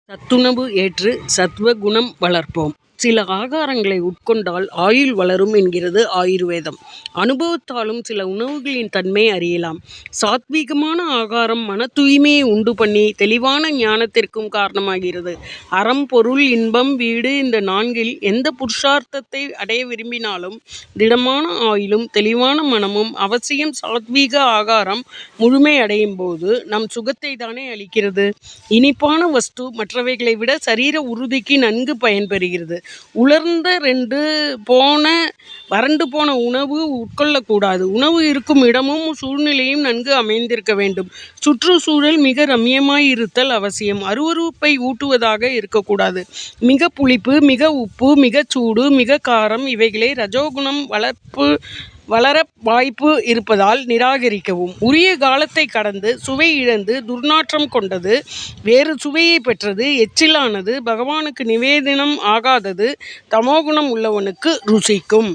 சத்துணவு ஏற்று சத்வ குணம் வளர்ப்போம். சில ஆகாரங்களை உட்கொண்டால் ஆயுள் வளரும் என்கிறது ஆயுர்வேதம். அனுபவத்தாலும் சில உணவுகளின் தன்மை அறியலாம். சாத்வீகமான ஆகாரம் மன தூய்மையை உண்டு பண்ணி தெளிவான ஞானத்திற்கும் காரணமாகிறது. அறம், பொருள், இன்பம், வீடு இந்த நான்கில் எந்த புருஷார்த்தத்தை அடைய விரும்பினாலும் திடமான ஆயுளும் தெளிவான மனமும் அவசியம். சாத்வீக ஆகாரம் முழுமை அடையும் போது நம் சுகத்தை தானே அளிக்கிறது. இனிப்பான வஸ்து மற்றவைகளை விட சரீர உறுதிக்கு நன்கு பயன்பெறுகிறது. உலர்ந்த வறண்டு போன உணவு உட்கொள்ளக்கூடாது. உணவு இருக்கும் இடமும் சூழ்நிலையும் நன்கு அமைந்திருக்க வேண்டும். சுற்றுச்சூழல் மிக ரம்யமாய் இருத்தல் அவசியம். அருவருப்பை ஊட்டுவதாக இருக்கக்கூடாது. மிக புளிப்பு, மிக உப்பு, மிக சூடு, மிக காரம் இவைகளை ரஜோகுணம் வளர வாய்ப்பு இருப்பதால் நிராகரிக்கவும். உரிய காலத்தை கடந்து சுவை இழந்து துர்நாற்றம் கொண்டது, வேறு சுவையை பெற்றது, எச்சிலானது, பகவானுக்கு நிவேதனம் ஆகாதது தமோகுணம் உள்ளவனுக்கு ருசிக்கும்.